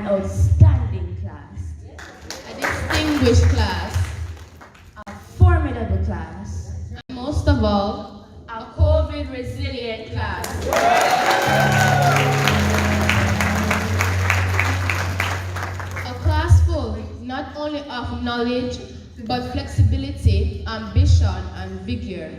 an outstanding class, a distinguished class, a formidable class, and most of all, a COVID-resilient class. A class full not only of knowledge, but flexibility, ambition, and vigor.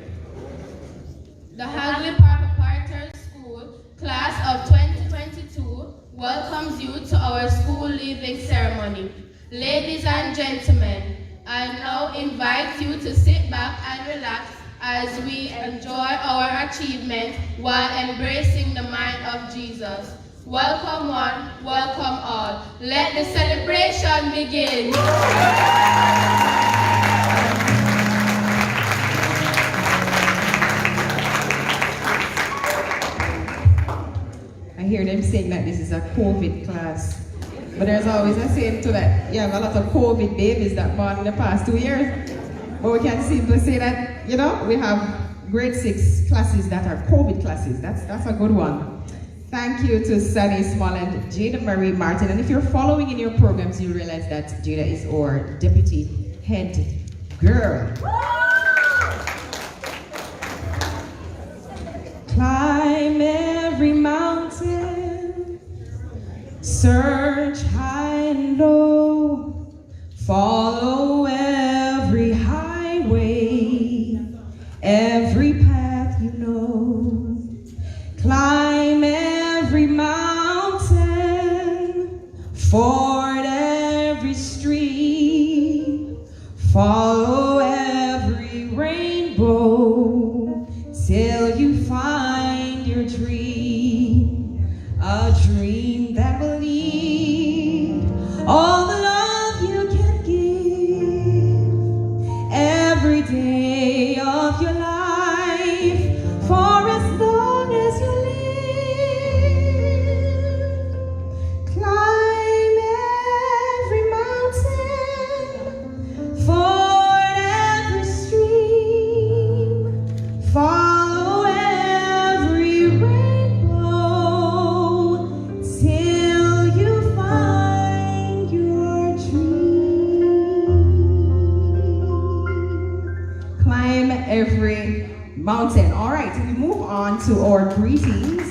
The Hagley Preparatory School Class of 2022 welcomes you to our school leaving ceremony. Ladies and gentlemen, I now invite you to sit back and relax as we enjoy our achievement while embracing the mind of Jesus. Welcome one, welcome all. Let the celebration begin. I hear them saying that this is a COVID class. But there's always a saying to that, you have a lot of COVID babies that born in the past 2 years. But we can simply say that, we have grade 6 classes that are COVID classes. That's a good one. Thank you to Sunny Small and Jada Marie Martin. And if you're following in your programs, you realize that Jada is our deputy head girl. Climb every mountain, search high and low, follow every highway, every path you know. Climb every mountain, ford every stream, follow every rainbow, till you find your dream, a dream that will lead all the love you can give every day of your life, for as long as you live. Climb every mountain, ford every stream, follow every rainbow, till you find your dream. Climb every mountain. All right, we move on to our greetings,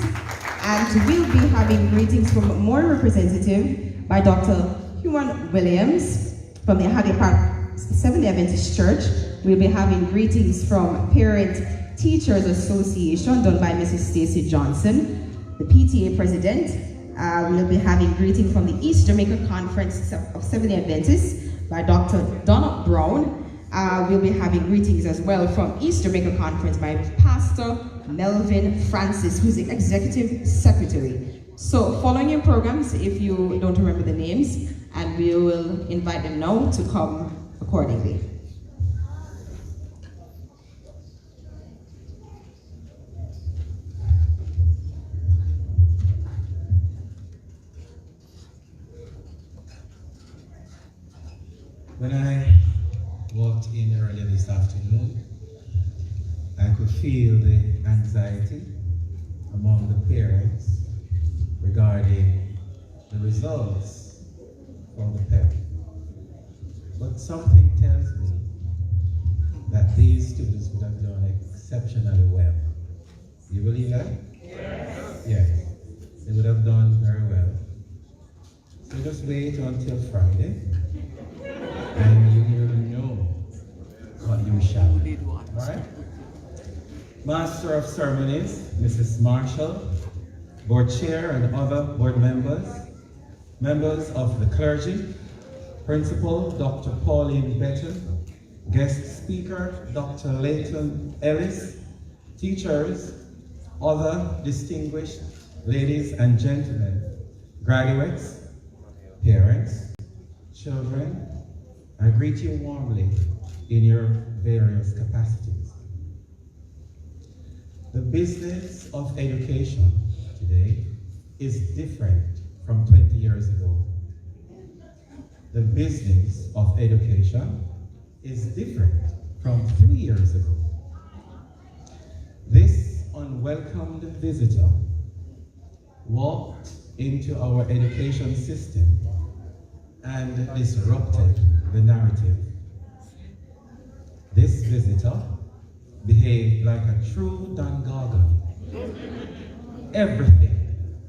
and we'll be having greetings from Morning Representative by Dr. Human Williams from the Hagley Park Seventh-day Adventist Church. We'll be having greetings from Parent Teachers Association done by Mrs. Stacy Johnson, the PTA President. We'll be having greetings from the East Jamaica Conference of Seventh-day Adventists by Dr. Donna Brown. We'll be having greetings as well from East Jamaica Conference by Pastor Melvin Francis, who's the Executive Secretary. So following your programs, if you don't remember the names, and we will invite them now to come accordingly. When I walked in earlier this afternoon, I could feel the anxiety among the parents regarding the results from the PEP. But something tells me that these students would have done exceptionally well. You believe that? Yes. Yes. They would have done very well. So just wait until Friday, and you will know what you shall do. All right? Master of Ceremonies, Mrs. Marshall, Board Chair and other board members, members of the clergy, Principal Dr. Pauline Betton, Guest Speaker Dr. Layton Ellis, teachers, other distinguished ladies and gentlemen, graduates, parents, children, I greet you warmly in your various capacities. The business of education today is different from 20 years ago. The business of education is different from 3 years ago. This unwelcomed visitor walked into our education system and disrupted the narrative. This visitor behaved like a true Don Gargan. Everything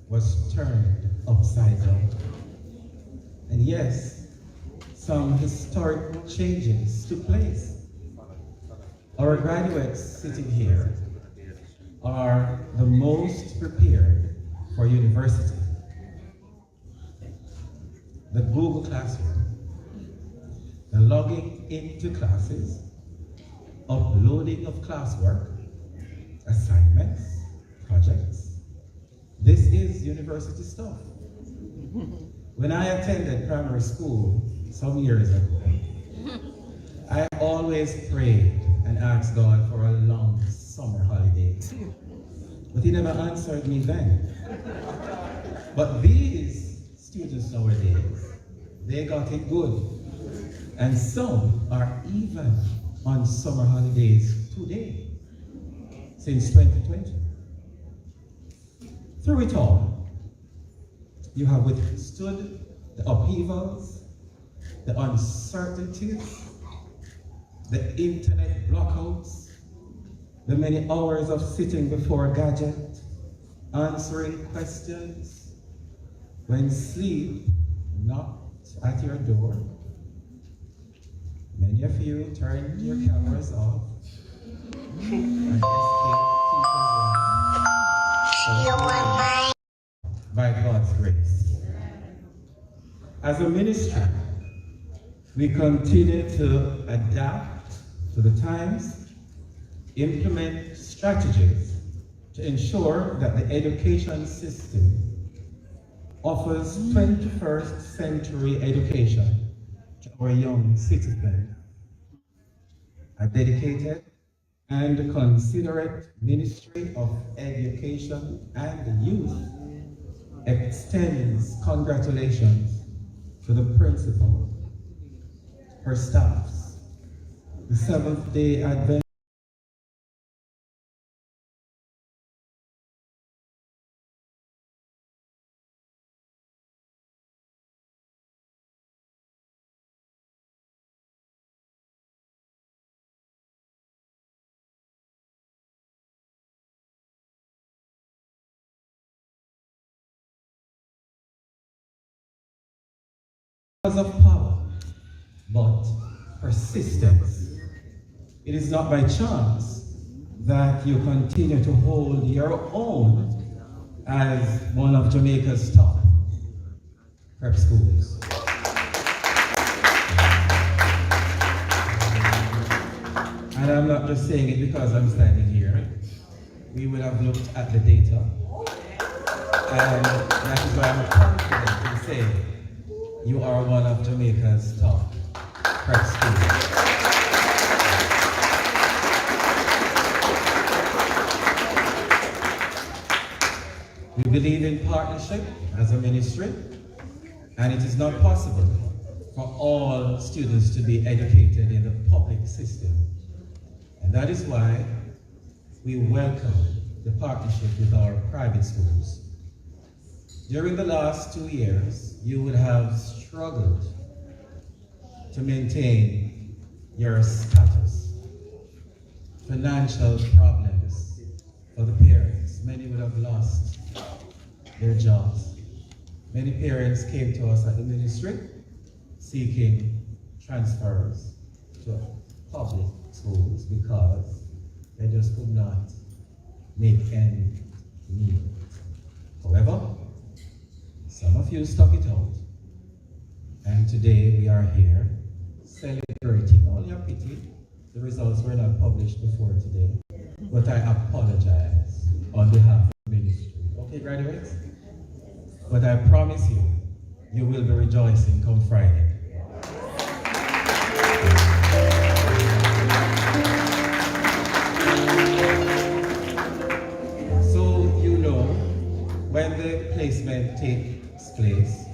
was turned upside down. And yes, some historic changes took place. Our graduates sitting here are the most prepared for university. The Google Classroom, the logging into classes, uploading of classwork, assignments, projects. This is university stuff. When I attended primary school some years ago, I always prayed and asked God for a long summer holiday. But he never answered me then. But these students nowadays, they got it good. And some are even on summer holidays today, since 2020. Through it all, you have withstood the upheavals, the uncertainties, the internet blockouts, the many hours of sitting before a gadget, answering questions, when sleep knocked at your door. Many of you turned your cameras off and escaped teachers' wrath by God's grace. As a ministry, we continue to adapt to the times, implement strategies to ensure that the education system offers 21st century education to our young citizens. A dedicated and considerate Ministry of Education and Youth extends congratulations to the principal, her staffs, the Seventh-day Adventist of power, but persistence. It is not by chance that you continue to hold your own as one of Jamaica's top prep schools. And I'm not just saying it because I'm standing here. We would have looked at the data, and that is why I'm confident in saying you are one of Jamaica's top prep schools. We believe in partnership as a ministry, and it is not possible for all students to be educated in the public system. And that is why we welcome the partnership with our private schools. During the last 2 years, you would have struggled to maintain your status. Financial problems for the parents. Many would have lost their jobs. Many parents came to us at the ministry seeking transfers to public schools because they just could not make ends meet. However, some of you stuck it out, and today we are here celebrating. Only a pity the results were not published before today, but I apologize on behalf of the ministry. Okay, graduates? But I promise you, you will be rejoicing come Friday. So you know, when the placement takes place,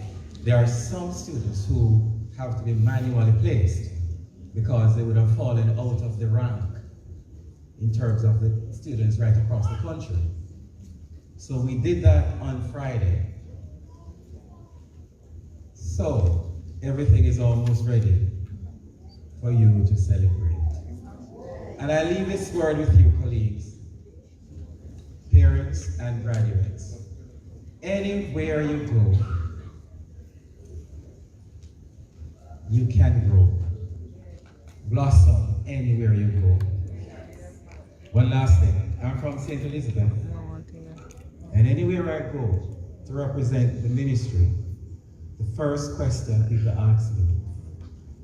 there are some students who have to be manually placed because they would have fallen out of the rank in terms of the students right across the country. So we did that on Friday. So everything is almost ready for you to celebrate. And I leave this word with you, colleagues, parents and graduates. Anywhere you go, you can grow, blossom anywhere you go. One last thing, I'm from St. Elizabeth, and anywhere I go to represent the ministry, the first question people ask me,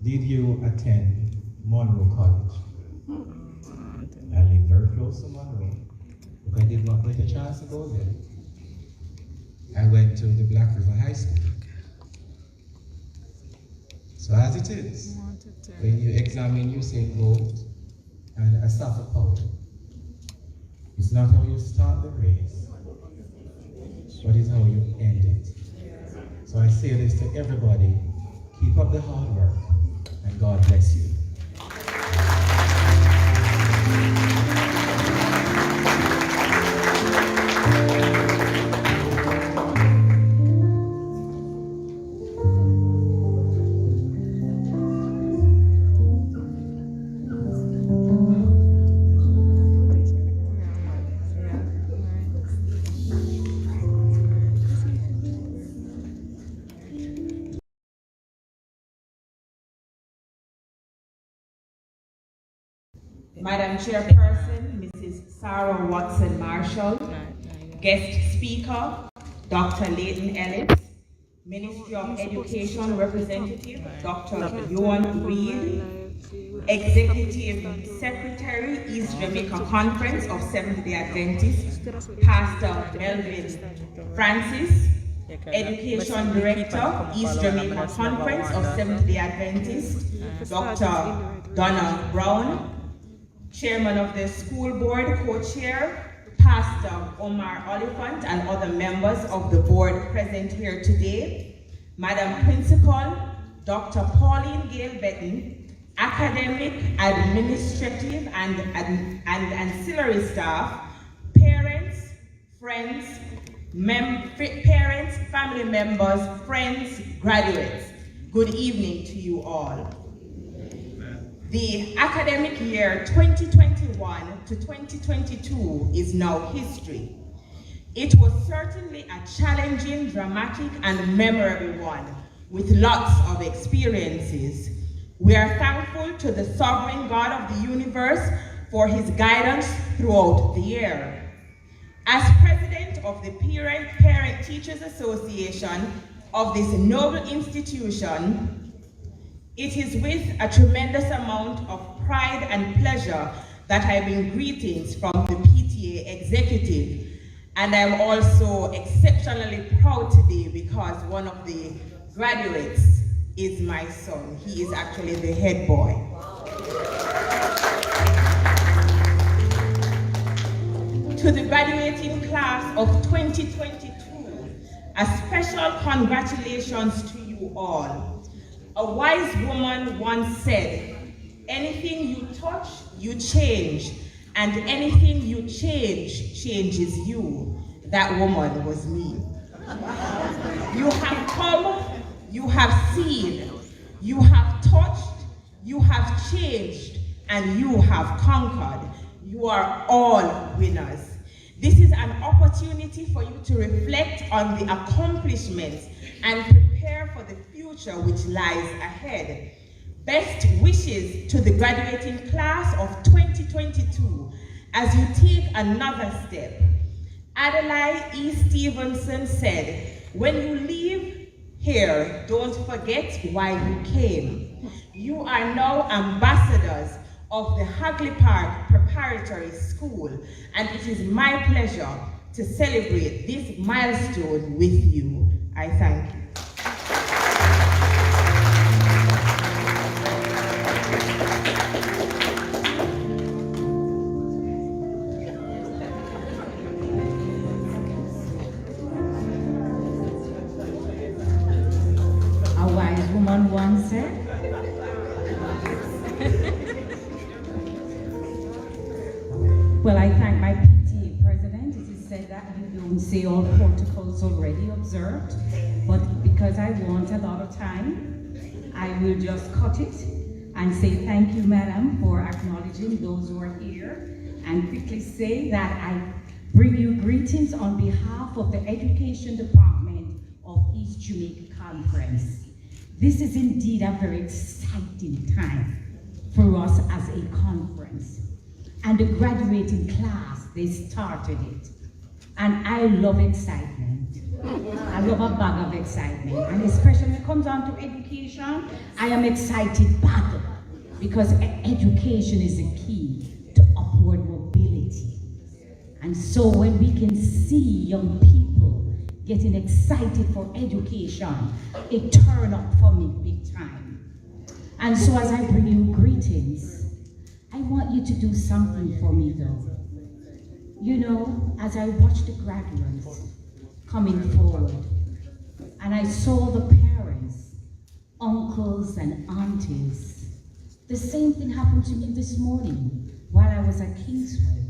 did you attend Monroe College? I live very close to Monroe, but I did not get a chance to go there. I went to the Black River High School. So as it is, when you examine Usain Bolt and Asafa Powell, it's not how you start the race, but it's how you end it. So I say this to everybody, keep up the hard work, and God bless you. Madam Chairperson, Mrs. Sarah Watson Marshall, guest speaker, Dr. Leighton Ellis, Ministry of Education representative, Dr. Yuan Reed, Executive Secretary, East Jamaica Conference of Seventh-day Adventists, Pastor Melvin Francis, Education Director, East Jamaica Conference of Seventh-day Adventists, Dr. Donna Brown, Chairman of the School Board, Co-Chair, Pastor Omar Oliphant, and other members of the board present here today, Madam Principal, Dr. Pauline Gale Betton, academic, administrative, and ancillary staff, parents, friends, parents, family members, friends, graduates. Good evening to you all. The academic year 2021 to 2022 is now history. It was certainly a challenging, dramatic, and memorable one with lots of experiences. We are thankful to the sovereign God of the universe for his guidance throughout the year. As president of the Parent Teachers Association of this noble institution, it is with a tremendous amount of pride and pleasure that I bring greetings from the PTA executive. And I'm also exceptionally proud today because one of the graduates is my son. He is actually the head boy. To the graduating class of 2022, a special congratulations to you all. A wise woman once said, anything you touch, you change, and anything you change, changes you. That woman was me. You have come, you have seen, you have touched, you have changed, and you have conquered. You are all winners. This is an opportunity for you to reflect on the accomplishments and prepare for the future which lies ahead. Best wishes to the graduating class of 2022 as you take another step. Adelaide E. Stevenson said, when you leave here, don't forget why you came. You are now ambassadors of the Hagley Park Preparatory School, and it is my pleasure to celebrate this milestone with you. I thank you. A wise woman once said, well, I thank my PTA president. It is said that you don't say all protocols already observed, but because I want a lot of time, I will just cut it and say thank you, madam, for acknowledging those who are here, and quickly say that I bring you greetings on behalf of the Education Department of East Jamaica Conference. This is indeed a very exciting time for us as a conference. And the graduating class, they started it. And I love excitement. I love a bag of excitement. And especially when it comes down to education, I am excited back because education is the key to upward mobility. And so when we can see young people getting excited for education, it turns up for me big time. And so as I bring you greetings, I want you to do something for me though. You know, as I watch the graduates coming forward, and I saw the parents, uncles and aunties, the same thing happened to me this morning while I was at Kingsway.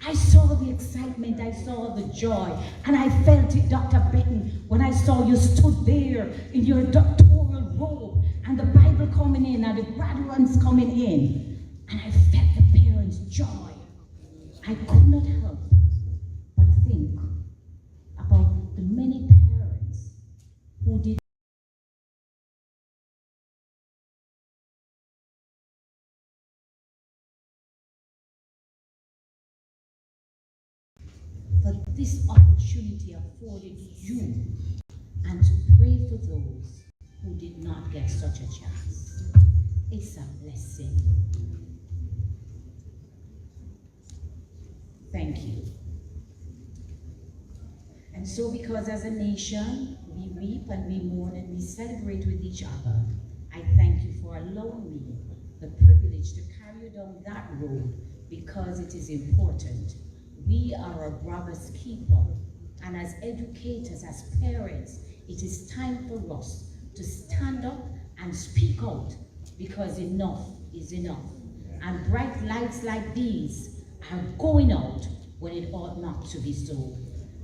I saw the excitement, I saw the joy, and I felt it, Dr. Benton, when I saw you stood there in your doctoral robe, and the Bible coming in, and the graduates coming in, and I felt the parents' joy. I could not help but think about the many parents who did for this opportunity afforded you, and to pray for those who did not get such a chance. It's a blessing. Thank you. And so because as a nation, we weep and we mourn and we celebrate with each other, I thank you for allowing me the privilege to carry you down that road because it is important. We are our brother's keeper, and as educators, as parents, it is time for us to stand up and speak out because enough is enough. And bright lights like these are going out when it ought not to be so.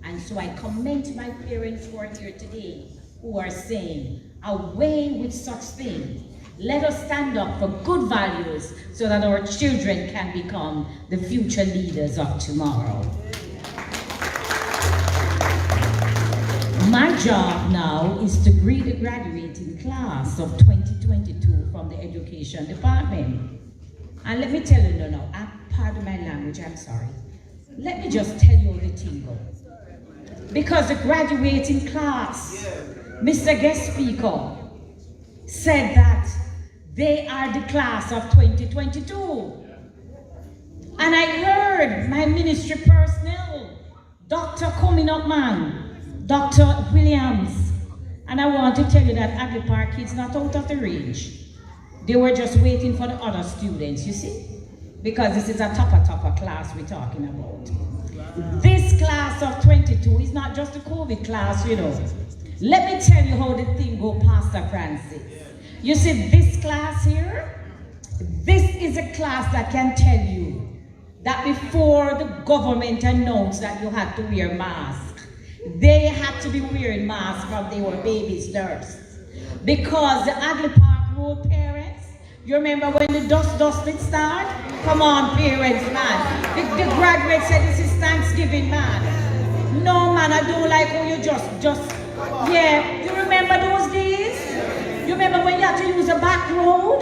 And so I commend my parents who are here today who are saying, away with such things. Let us stand up for good values so that our children can become the future leaders of tomorrow. My job now is to greet the graduating class of 2022 from the Education Department. And let me tell you, no, pardon my language, I'm sorry. Let me just tell you the tingle. Because the graduating class, Mr. Guest Speaker, said that they are the class of 2022. And I heard my ministry personnel, Dr. Coming Up Man, Dr. Williams, and I want to tell you that Hagley Park kids not out of the range. They were just waiting for the other students, you see? Because this is a tougher class we're talking about. This class of 22 is not just a COVID class, you know. Let me tell you how the thing go, Pastor Francis. You see, this class here, this is a class that can tell you that before the government announced that you had to wear masks, they had to be wearing masks from they were babies first. Because the Hagley Park Road parents, you remember when the dusting started? Come on, parents, man. The graduates said this is Thanksgiving, man. No, man, I don't like how you yeah. You remember those days? You remember when you had to use a back road?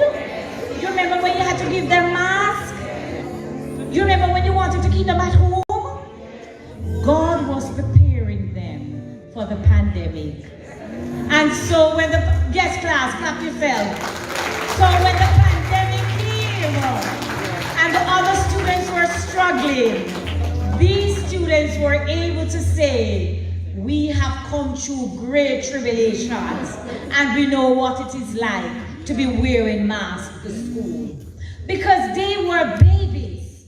You remember when you had to give them masks? You remember when you wanted to keep them at home? God was preparing them for the pandemic. And so when the, yes class, clap yourself. So when the pandemic came and the other students were struggling, these students were able to say, we have come through great tribulations and we know what it is like to be wearing masks to school. Because they were babies.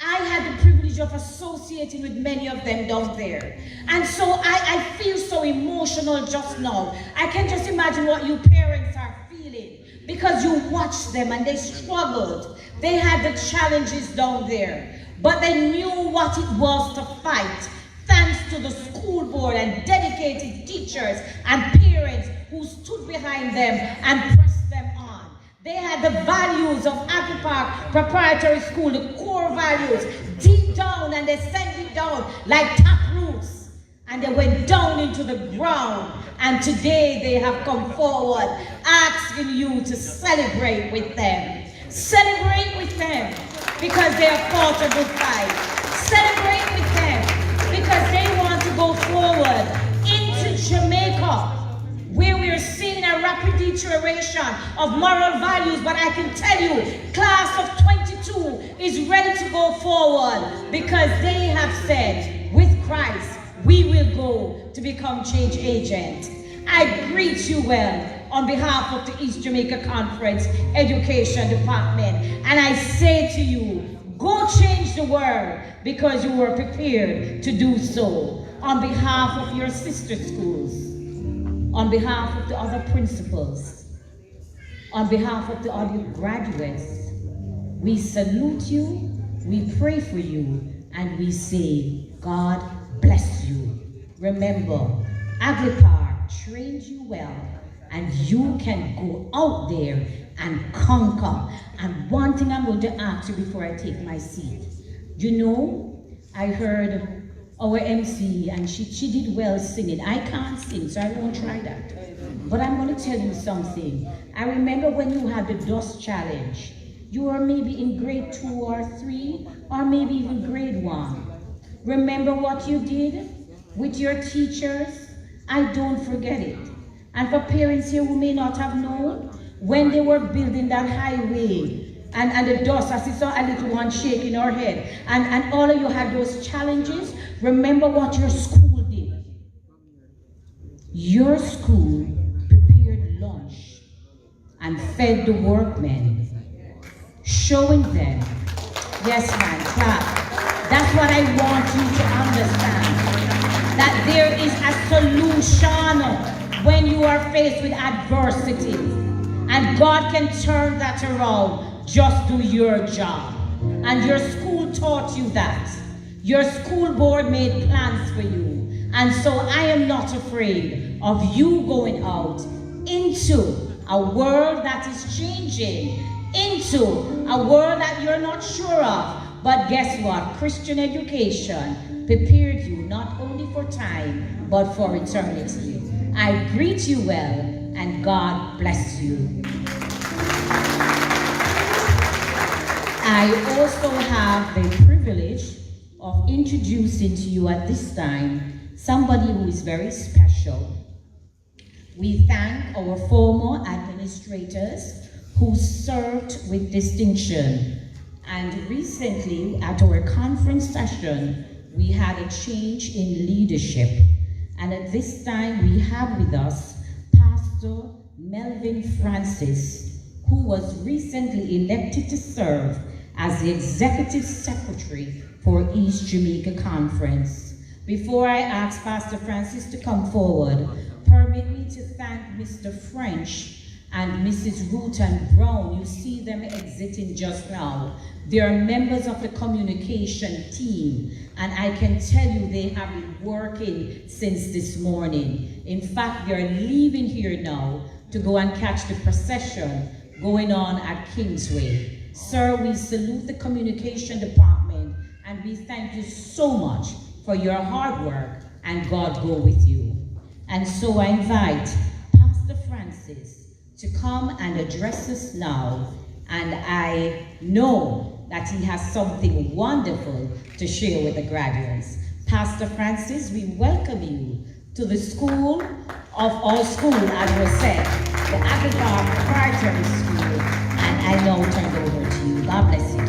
I had the privilege of associating with many of them down there. And so I feel so emotional just now. I can just imagine what you parents are feeling because you watched them and they struggled. They had the challenges down there, but they knew what it was to fight. Thanks to the school board and dedicated teachers and parents who stood behind them and pressed them that the values of Hagley Park Preparatory School, the core values, deep down, and they sent it down like tap roots. And they went down into the ground. And today they have come forward asking you to celebrate with them. Celebrate with them because they have fought a good fight. Celebrate with them because they want to go forward into Jamaica, where we are seeing a rapid deterioration of moral values. But I can tell you, class of 22 is ready to go forward because they have said, with Christ, we will go to become change agent. I greet you well on behalf of the East Jamaica Conference Education Department. And I say to you, go change the world because you were prepared to do so. On behalf of your sister schools, on behalf of the other principals, on behalf of the other graduates, we salute you, we pray for you, and we say, God bless you. Remember, Hagley Park trained you well, and you can go out there and conquer. And one thing I'm going to ask you before I take my seat. You know, I heard our MC, and she did well singing. I can't sing, so I won't try that. But I'm going to tell you something. I remember when you had the dust challenge. You were maybe in grade 2 or 3, or maybe even grade 1. Remember what you did with your teachers? I don't forget it. And for parents here who may not have known, when they were building that highway, and the dust, as you saw a little one shaking her head, and all of you had those challenges, remember what your school did. Your school prepared lunch and fed the workmen, showing them, yes man, clap. That's what I want you to understand, that there is a solution when you are faced with adversity, and God can turn that around. Just do your job. And your school taught you that. Your school board made plans for you. And so I am not afraid of you going out into a world that is changing, into a world that you're not sure of. But guess what? Christian education prepared you not only for time, but for eternity. I greet you well, and God bless you. I also have the privilege of introducing to you at this time somebody who is very special. We thank our former administrators who served with distinction. And recently at our conference session, we had a change in leadership. And at this time we have with us Pastor Melvin Francis, who was recently elected to serve as the Executive Secretary for East Jamaica Conference. Before I ask Pastor Francis to come forward, permit me to thank Mr. French and Mrs. Ruth and Brown. You see them exiting just now. They are members of the communication team, and I can tell you they have been working since this morning. In fact, they are leaving here now to go and catch the procession going on at Kingsway. Sir, we salute the communication department, and we thank you so much for your hard work, and God go with you. And so I invite Pastor Francis to come and address us now, and I know that he has something wonderful to share with the graduates. Pastor Francis, we welcome you to the school of all schools, as was said, the Hagley Park Preparatory School, and I now turn it over to you. God bless you.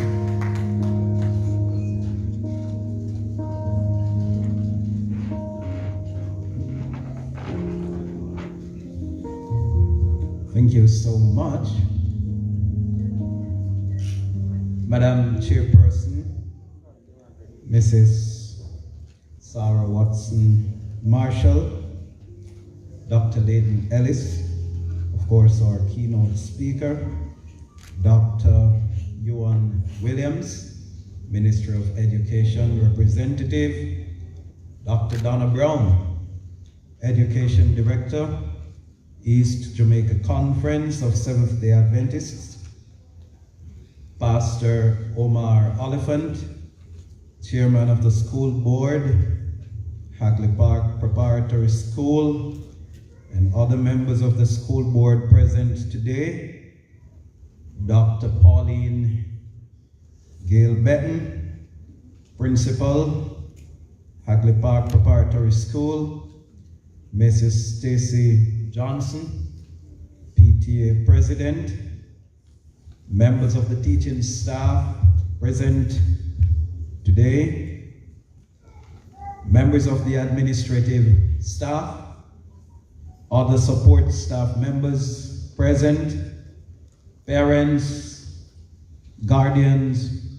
Thank you so much, Madam Chairperson, Mrs. Sarah Watson Marshall, Dr. Layton Ellis, of course our keynote speaker, Dr. Ewan Williams, Minister of Education Representative, Dr. Donna Brown, Education Director, East Jamaica Conference of Seventh-day Adventists, Pastor Omar Oliphant, Chairman of the School Board, Hagley Park Preparatory School, and other members of the school board present today, Dr. Pauline Gail Benton, Principal, Hagley Park Preparatory School, Mrs. Stacy Johnson, PTA President, members of the teaching staff present today, members of the administrative staff, other support staff members present, parents, guardians,